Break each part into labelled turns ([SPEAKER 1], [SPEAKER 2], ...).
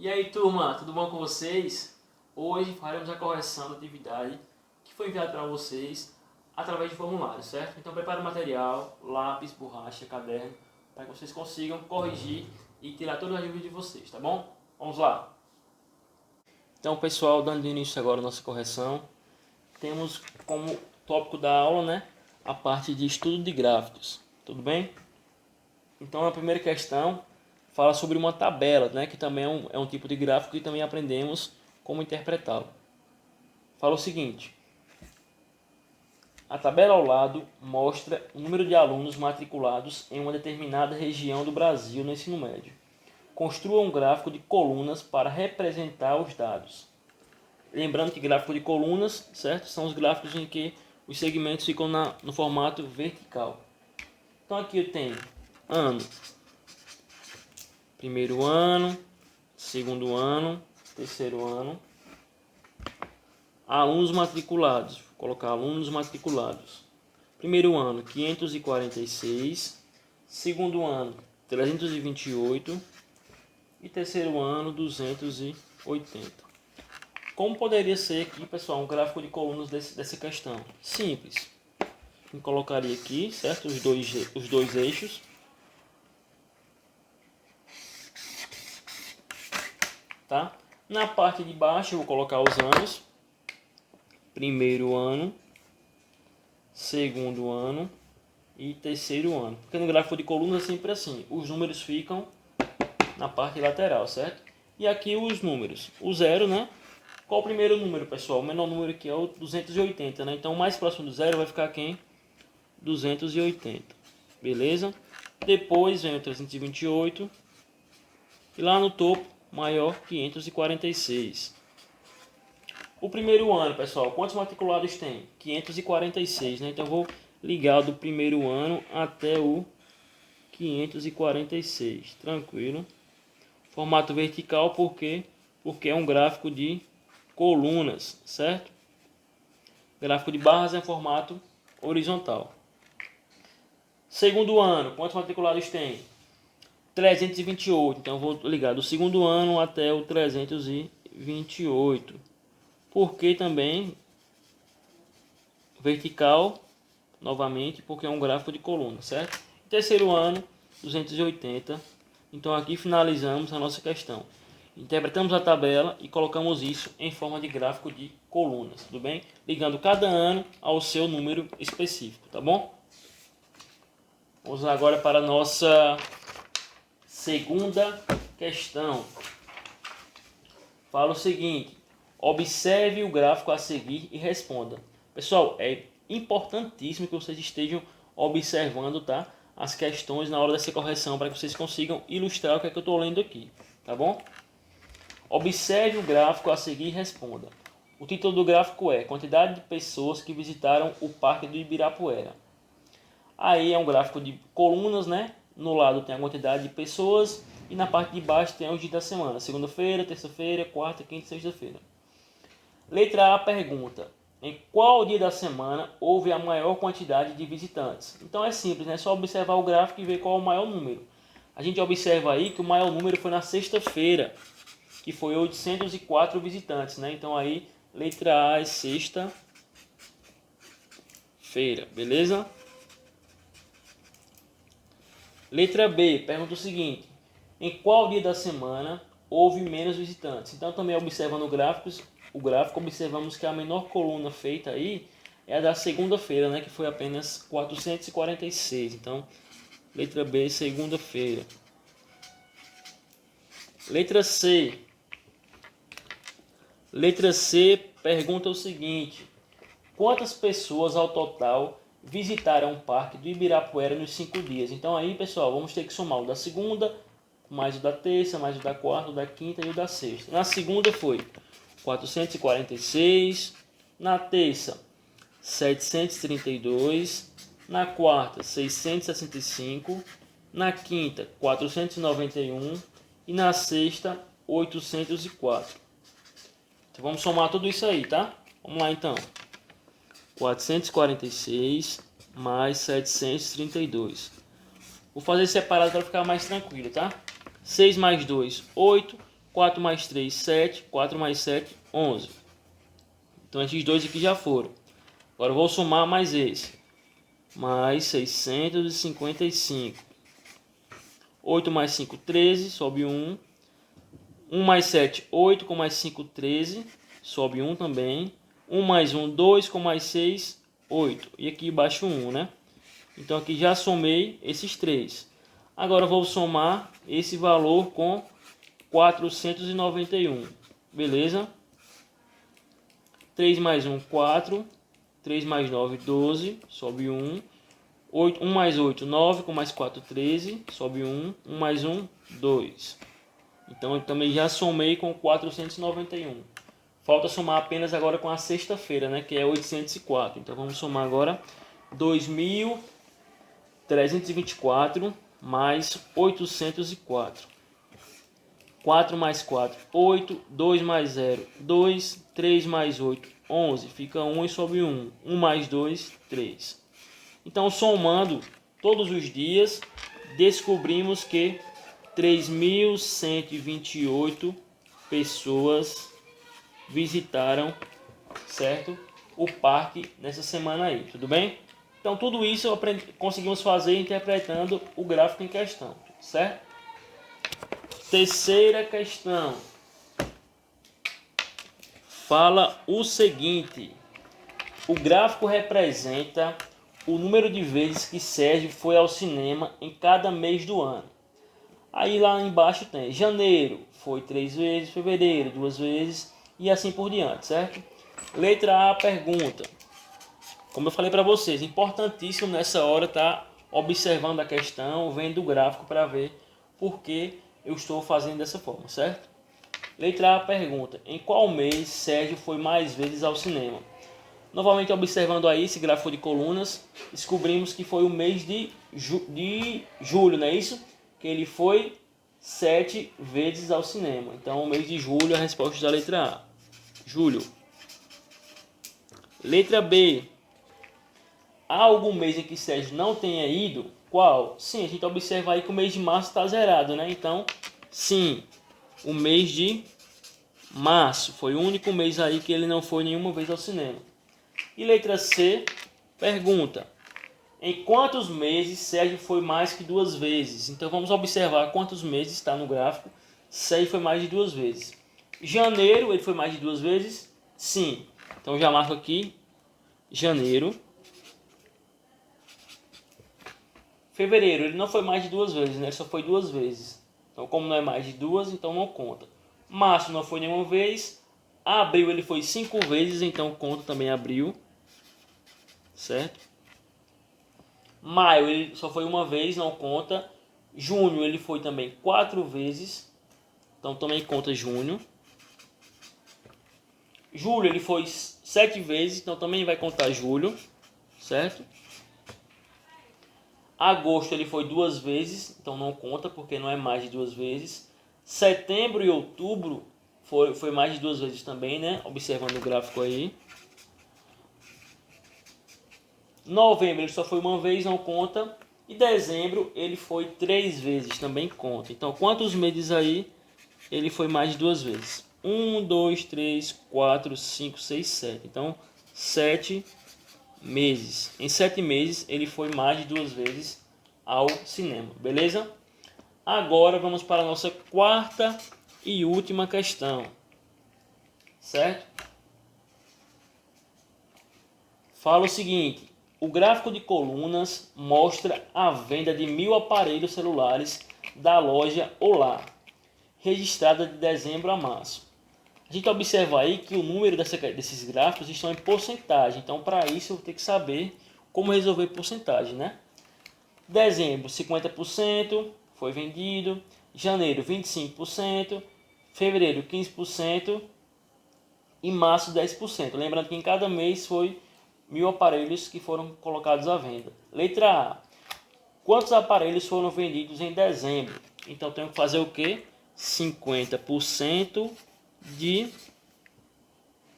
[SPEAKER 1] E aí, turma, tudo bom com vocês? Hoje faremos a correção da atividade que foi enviada para vocês através de formulário, certo? Então prepare o material, lápis, borracha, caderno, para que vocês consigam corrigir e tirar todas as dúvidas de vocês, tá bom? Vamos lá! Então, pessoal, dando início agora à nossa correção, temos como tópico da aula, né, a parte de estudo de gráficos, tudo bem? Então, a primeira questão fala sobre uma tabela, né, que também é um tipo de gráfico e também aprendemos como interpretá-lo. Fala o seguinte: a tabela ao lado mostra o número de alunos matriculados em uma determinada região do Brasil no ensino médio. Construa um gráfico de colunas para representar os dados. Lembrando que gráfico de colunas, certo? São os gráficos em que os segmentos ficam no formato vertical. Então aqui eu tenho ano, primeiro ano, segundo ano, terceiro ano, alunos matriculados. Vou colocar alunos matriculados. Primeiro ano 546, segundo ano 328 e terceiro ano 280. Como poderia ser aqui, pessoal, um gráfico de colunas dessa questão? Simples. Eu colocaria aqui, certo? Os dois eixos. Tá? Na parte de baixo eu vou colocar os anos. Primeiro ano, segundo ano e terceiro ano. Porque no gráfico de colunas é sempre assim. Os números ficam na parte lateral, certo? E aqui os números. O zero, né? Qual o primeiro número, pessoal? O menor número aqui é o 280, né? Então o mais próximo do zero vai ficar quem? 280. Beleza? Depois vem o 328. E lá no topo, maior, 546. O primeiro ano, pessoal, quantos matriculados tem? 546, né? Então eu vou ligar do primeiro ano até o 546. Tranquilo. Formato vertical porque é um gráfico de colunas, certo? Gráfico de barras é formato horizontal. Segundo ano, quantos matriculados tem? 328. Então eu vou ligar do segundo ano até o 328. Porque também vertical, novamente, porque é um gráfico de coluna, certo? Terceiro ano, 280. Então aqui finalizamos a nossa questão. Interpretamos a tabela e colocamos isso em forma de gráfico de colunas, tudo bem? Ligando cada ano ao seu número específico, tá bom? Vamos agora para a nossa segunda questão. Fala o seguinte: observe o gráfico a seguir e responda. Pessoal, é importantíssimo que vocês estejam observando, tá, as questões na hora dessa correção para que vocês consigam ilustrar o que é que eu estou lendo aqui, tá bom? Observe o gráfico a seguir e responda. O título do gráfico é Quantidade de pessoas que visitaram o Parque do Ibirapuera. Aí é um gráfico de colunas, né? No lado tem a quantidade de pessoas e na parte de baixo tem os dias da semana. Segunda-feira, terça-feira, quarta, quinta e sexta-feira. Letra A pergunta: em qual dia da semana houve a maior quantidade de visitantes? Então é simples, né? É só observar o gráfico e ver qual é o maior número. A gente observa aí que o maior número foi na sexta-feira, que foi 804 visitantes, né? Então aí, letra A é sexta-feira, beleza? Letra B, pergunta o seguinte: em qual dia da semana houve menos visitantes? Então também observando o gráfico, observamos que a menor coluna feita aí é a da segunda-feira, né? Que foi apenas 446. Então, letra B, segunda-feira. Letra C. Letra C pergunta o seguinte: quantas pessoas ao total visitaram o Parque do Ibirapuera nos 5 dias? Então aí, pessoal, vamos ter que somar o da segunda, mais o da terça, mais o da quarta, o da quinta e o da sexta. Na segunda foi 446, na terça 732, na quarta 665, na quinta 491 e na sexta 804. Então vamos somar tudo isso aí, tá? Vamos lá então. 446 mais 732. Vou fazer separado para ficar mais tranquilo, tá? 6 mais 2, 8. 4 mais 3, 7. 4 mais 7, 11. Então esses dois aqui já foram. Agora eu vou somar mais esse. Mais 655. 8 mais 5, 13. Sobe 1. 1 mais 7, 8. Com mais 5, 13. Sobe 1 também. 1 mais 1, 2. Com mais 6, 8. E aqui embaixo 1, né? Então aqui já somei esses 3. Agora eu vou somar esse valor com 491. Beleza? 3 mais 1, 4. 3 mais 9, 12. Sobe 1. 1 mais 8, 9. Com mais 4, 13. Sobe 1. 1 mais 1, 2. Então eu também já somei com 491. Falta somar apenas agora com a sexta-feira, né? Que é 804. Então vamos somar agora 2.324 mais 804. 4 mais 4, 8. 2 mais 0, 2. 3 mais 8, 11. Fica 1 e sobe 1. 1 mais 2, 3. Então, somando todos os dias, descobrimos que 3.128 pessoas visitaram, certo? O parque nessa semana aí, tudo bem? Então, tudo isso conseguimos fazer interpretando o gráfico em questão, certo? Terceira questão. Fala o seguinte: o gráfico representa o número de vezes que Sérgio foi ao cinema em cada mês do ano. Aí lá embaixo tem janeiro, foi 3 vezes, fevereiro, 2 vezes e assim por diante, certo? Letra A, pergunta. Como eu falei para vocês, importantíssimo nessa hora estar observando a questão, vendo o gráfico para ver por que eu estou fazendo dessa forma, certo? Letra A, pergunta. Em qual mês Sérgio foi mais vezes ao cinema? Novamente observando aí esse gráfico de colunas, descobrimos que foi o mês de julho, não é isso? Que ele foi 7 vezes ao cinema. Então, o mês de julho, a resposta da letra A. Julho. Letra B. Há algum mês em que Sérgio não tenha ido? Qual? Sim, a gente observa aí que o mês de março está zerado, né? Então, sim, o mês de março foi o único mês aí que ele não foi nenhuma vez ao cinema. E letra C, pergunta. Em quantos meses Sérgio foi mais que 2 vezes? Então vamos observar quantos meses está no gráfico. Sérgio foi mais de 2 vezes. Janeiro, ele foi mais de 2 vezes? Sim. Então já marco aqui janeiro. Fevereiro, ele não foi mais de 2 vezes, né? Ele só foi 2 vezes. Então como não é mais de 2, então não conta. Março não foi nenhuma vez. Abril ele foi 5 vezes, então conta também abril. Certo? Maio ele só foi uma vez, não conta. Junho ele foi também 4 vezes, então também conta junho. Julho ele foi 7 vezes, então também vai contar julho, certo? Agosto ele foi 2 vezes, então não conta porque não é mais de 2 vezes. Setembro e outubro foi mais de 2 vezes também, né? Observando o gráfico aí. Novembro ele só foi uma vez, não conta. E dezembro ele foi 3 vezes, também conta. Então quantos meses aí ele foi mais de 2 vezes? 1, 2, 3, 4, 5, 6, 7. Então 7 meses. Em 7 meses ele foi mais de 2 vezes ao cinema, beleza? Agora vamos para a nossa quarta e última questão, certo? Fala o seguinte: o gráfico de colunas mostra a venda de 1.000 aparelhos celulares da loja Olá, registrada de dezembro a março. A gente observa aí que o número desses gráficos estão em porcentagem, então para isso eu vou ter que saber como resolver porcentagem, né? Dezembro, 50% foi vendido, janeiro, 25%, fevereiro, 15% e março, 10%. Lembrando que em cada mês foi 1.000 aparelhos que foram colocados à venda. Letra A. Quantos aparelhos foram vendidos em dezembro? Então tenho que fazer o quê? 50% de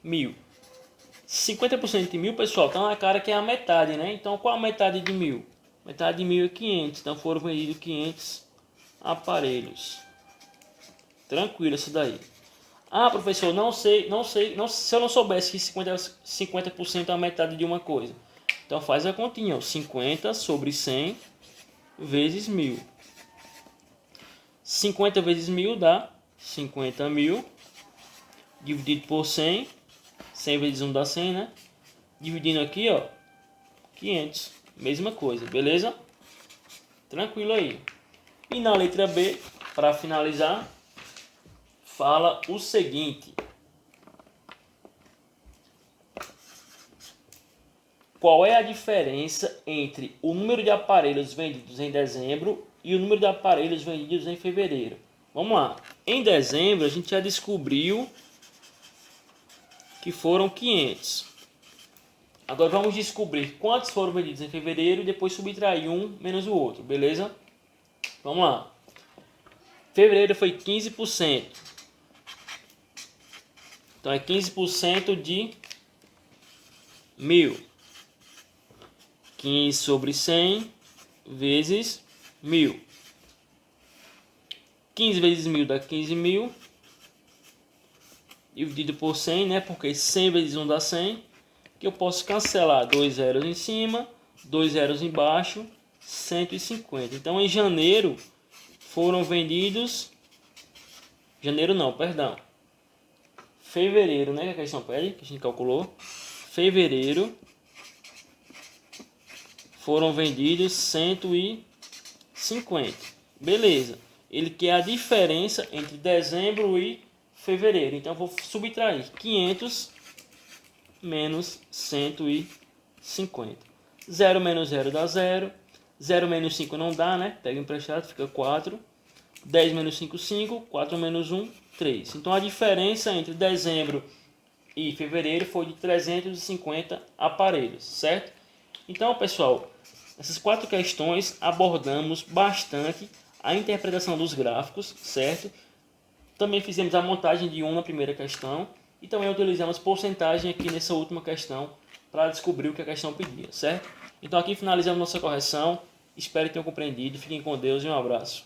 [SPEAKER 1] 1.000. 50% de 1.000, pessoal, tá na cara que é a metade, né? Então qual a metade de 1.000? Metade de 1.000 é 500. Então foram vendidos 500 aparelhos. Tranquilo isso daí. Ah, professor, não sei, se eu não soubesse que 50% é a metade de uma coisa. Então faz a continha, ó, 50 sobre 100 vezes 1000. 50 vezes 1000 dá 50.000, dividido por 100. 100 vezes 1 dá 100, né? Dividindo aqui, ó, 500. Mesma coisa, beleza? Tranquilo aí. E na letra B, para finalizar, fala o seguinte: qual é a diferença entre o número de aparelhos vendidos em dezembro e o número de aparelhos vendidos em fevereiro? Vamos lá. Em dezembro, a gente já descobriu que foram 500. Agora vamos descobrir quantos foram vendidos em fevereiro e depois subtrair um menos o outro, beleza? Vamos lá. Fevereiro foi 15%. Então é 15% de 1000. 15 sobre 100 vezes 1000. 15 vezes 1000 dá 15.000. Dividido por 100, né? Porque 100 vezes 1 dá 100. Que eu posso cancelar 2 zeros em cima, 2 zeros embaixo, 150. Então em janeiro foram vendidos... Janeiro não, perdão. Fevereiro, né? Que a questão pede, que a gente calculou. Fevereiro foram vendidos 150. Beleza. Ele quer a diferença entre dezembro e fevereiro. Então eu vou subtrair 500 menos 150. 0 menos 0 dá 0. 0 menos 5 não dá, né? Pega emprestado, fica 4. 10 menos 5, 5. 4 menos 1, 3. Então a diferença entre dezembro e fevereiro foi de 350 aparelhos, certo? Então, pessoal, essas 4 questões abordamos bastante a interpretação dos gráficos, certo? Também fizemos a montagem de na primeira questão e também utilizamos porcentagem aqui nessa última questão para descobrir o que a questão pedia, certo? Então aqui finalizamos nossa correção. Espero que tenham compreendido. Fiquem com Deus e um abraço.